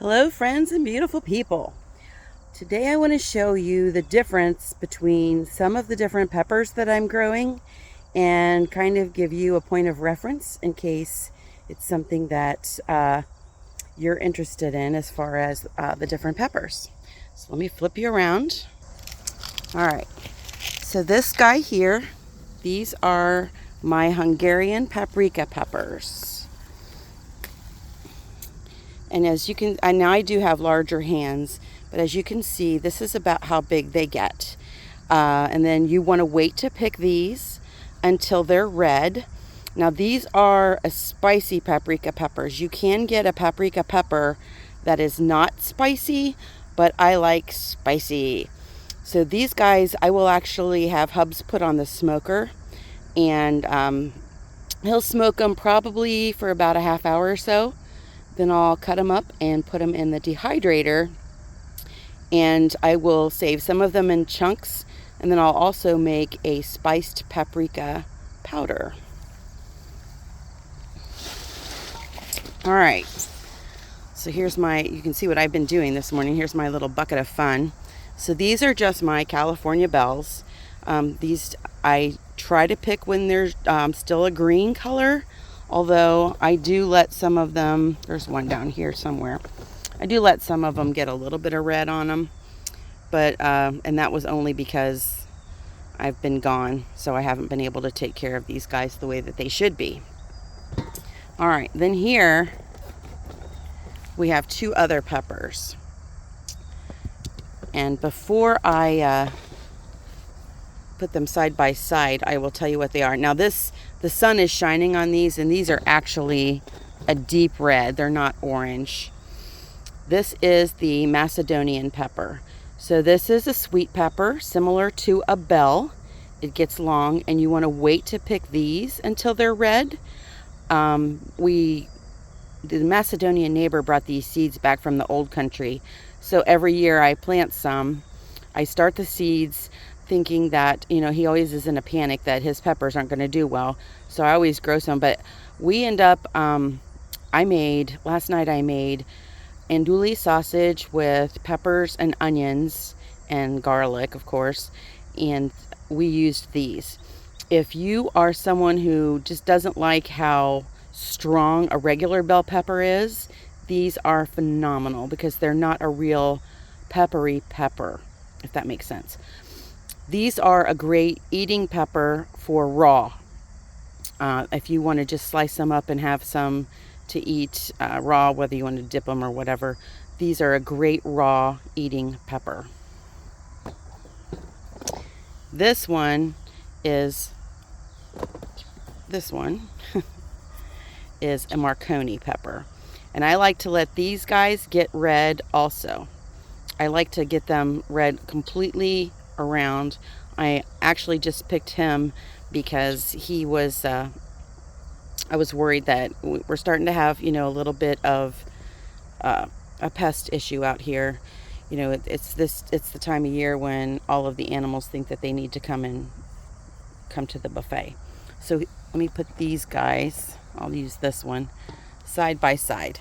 Hello friends and beautiful people. Today I want to show you the difference between some of the different peppers that I'm growing and kind of give you a point of reference in case it's something that you're interested in as far as the different peppers. So let me flip you around. Alright, so this guy here, these are my Hungarian paprika peppers. And as you can, now I do have larger hands, but as you can see, this is about how big they get. And then you want to wait to pick these until they're red. Now these are a spicy paprika peppers. You can get a paprika pepper that is not spicy, but I like spicy. So these guys, I will actually have Hubs put on the smoker, and he'll smoke them probably for about a half hour or so. Then I'll cut them up and put them in the dehydrator, and I will save some of them in chunks, and then I'll also make a spiced paprika powder. All right, so here's you can see what I've been doing this morning. Here's my little bucket of fun. So these are just my California bells. These I try to pick when they're still a green color. Although I do let some of them, there's one down here somewhere, I do let some of them get a little bit of red on them, but and that was only because I've been gone, so I haven't been able to take care of these guys the way that they should be. All right, then here we have two other peppers, and before I put them side by side, I will tell you what they are. Now the sun is shining on these, and these are actually a deep red. They're not orange. This is the Macedonian pepper. So this is a sweet pepper similar to a bell. It gets long, and you want to wait to pick these until they're red. The Macedonian neighbor brought these seeds back from the old country. So every year I plant some. I start the seeds thinking that, he always is in a panic that his peppers aren't going to do well. So I always grow some, but we end up, last night I made andouille sausage with peppers and onions and garlic, of course, and we used these. If you are someone who just doesn't like how strong a regular bell pepper is, these are phenomenal because they're not a real peppery pepper, if that makes sense. These are a great eating pepper for raw. If you want to just slice them up and have some to eat raw, whether you want to dip them or whatever, these are a great raw eating pepper. This one is a Marconi pepper. And I like to let these guys get red also. I like to get them red completely around. I actually just picked him because he was I was worried that we're starting to have a little bit of a pest issue out here. It's the time of year when all of the animals think that they need to come to the buffet. So let me put these guys, I'll use this one, side by side.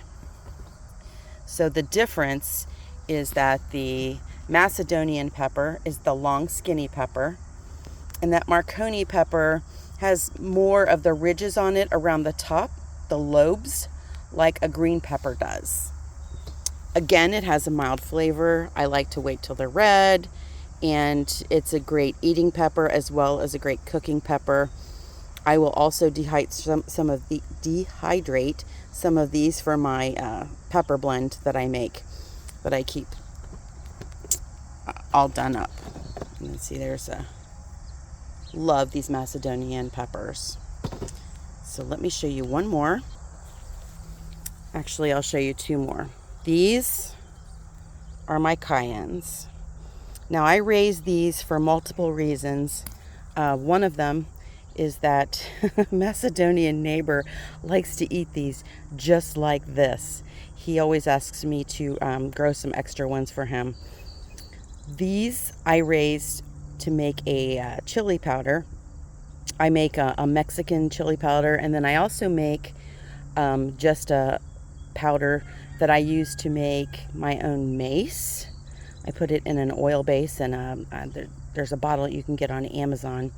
So the difference is that the Macedonian pepper is the long skinny pepper, and that Marconi pepper has more of the ridges on it around the top, the lobes, like a green pepper does. Again, it has a mild flavor. I like to wait till they're red, and it's a great eating pepper as well as a great cooking pepper. I will also dehydrate some of these for my pepper blend that I make, that I keep all done up. You can see love these Macedonian peppers. So let me show you one more. Actually, I'll show you two more. These are my Cayennes. Now I raise these for multiple reasons. One of them is that Macedonian neighbor likes to eat these just like this. He always asks me to grow some extra ones for him. These I raised to make a chili powder. I make a Mexican chili powder, and then I also make just a powder that I use to make my own mace. I put it in an oil base, and there's a bottle that you can get on Amazon,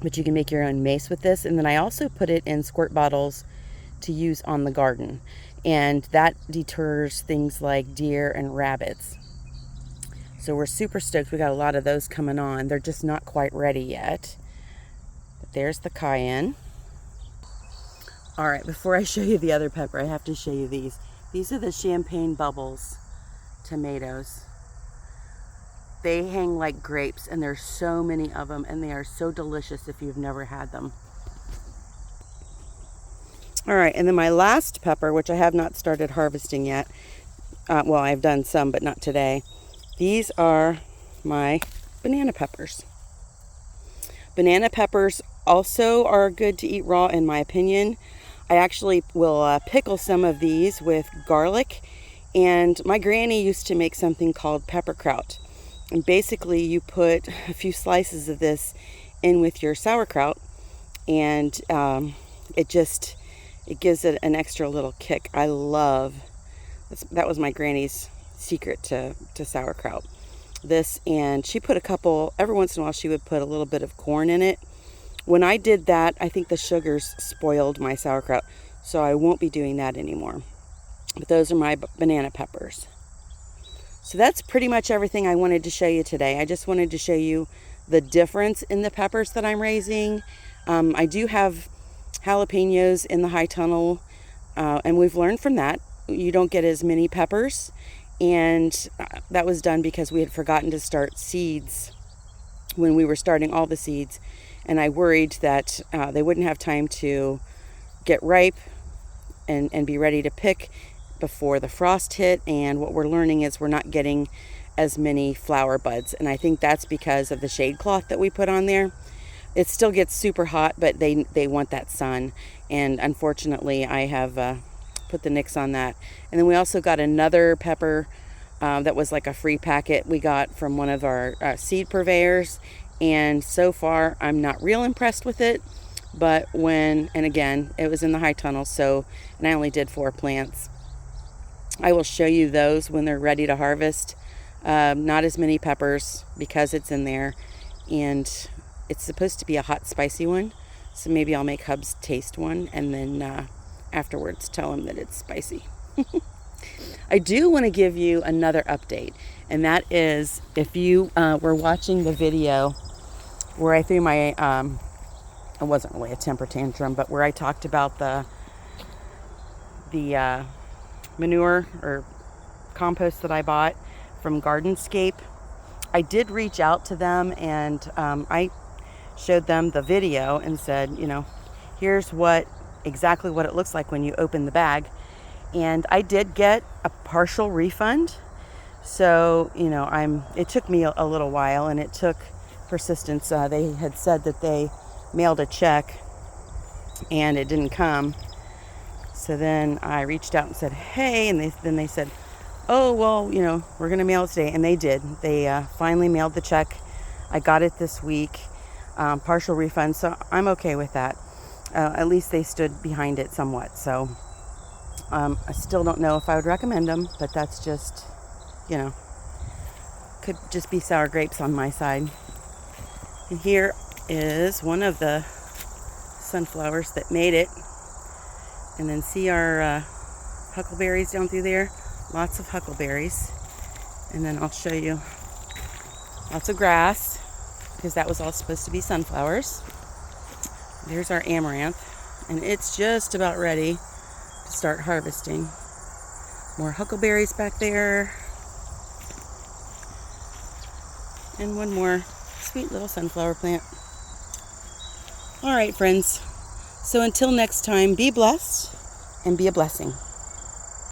but you can make your own mace with this. And then I also put it in squirt bottles to use on the garden, and that deters things like deer and rabbits. So we're super stoked. We got a lot of those coming on. They're just not quite ready yet. But there's the cayenne. All right, before I show you the other pepper, I have to show you these. These are the champagne bubbles tomatoes. They hang like grapes, and there's so many of them, and they are so delicious if you've never had them. All right, and then my last pepper, which I have not started harvesting yet. Well, I've done some, but not today. These are my banana peppers. Banana peppers also are good to eat raw, in my opinion. I actually will pickle some of these with garlic, and my granny used to make something called pepperkraut. And basically you put a few slices of this in with your sauerkraut, and it gives it an extra little kick. I love that. Was my granny's secret to sauerkraut. This, and she put a couple, every once in a while she would put a little bit of corn in it. When I did that, I think the sugars spoiled my sauerkraut, so I won't be doing that anymore. But those are my banana peppers. So that's pretty much everything I wanted to show you today. I just wanted to show you the difference in the peppers that I'm raising. I do have jalapenos in the high tunnel, and we've learned from that. You don't get as many peppers, and that was done because we had forgotten to start seeds when we were starting all the seeds, and I worried that they wouldn't have time to get ripe and be ready to pick before the frost hit. And what we're learning is we're not getting as many flower buds, and I think that's because of the shade cloth that we put on there. It still gets super hot, but they want that sun, and unfortunately I have put the nix on that. And then we also got another pepper that was like a free packet we got from one of our seed purveyors, and so far I'm not real impressed with it. But and again, it was in the high tunnel, and I only did 4 plants. I will show you those when they're ready to harvest. Not as many peppers because it's in there, and it's supposed to be a hot, spicy one. So maybe I'll make Hubs taste one, and then afterwards tell him that it's spicy. I do want to give you another update, and that is, if you were watching the video where I threw my, it wasn't really a temper tantrum, but where I talked about the manure or compost that I bought from Gardenscape, I did reach out to them, and I showed them the video and said, here's exactly what it looks like when you open the bag. And I did get a partial refund. So, it took me a little while, and it took persistence. They had said that they mailed a check and it didn't come. So then I reached out and said, hey, and then they said, oh, well, we're going to mail it today. And they did. They finally mailed the check. I got it this week, partial refund. So I'm okay with that. At least they stood behind it somewhat. So I still don't know if I would recommend them, but that's just, could just be sour grapes on my side. And here is one of the sunflowers that made it. And then see our huckleberries down through there. Lots of huckleberries. And then I'll show you lots of grass, because that was all supposed to be sunflowers. There's our amaranth, and it's just about ready to start harvesting. More huckleberries back there. And one more sweet little sunflower plant. All right, friends. So until next time, be blessed and be a blessing.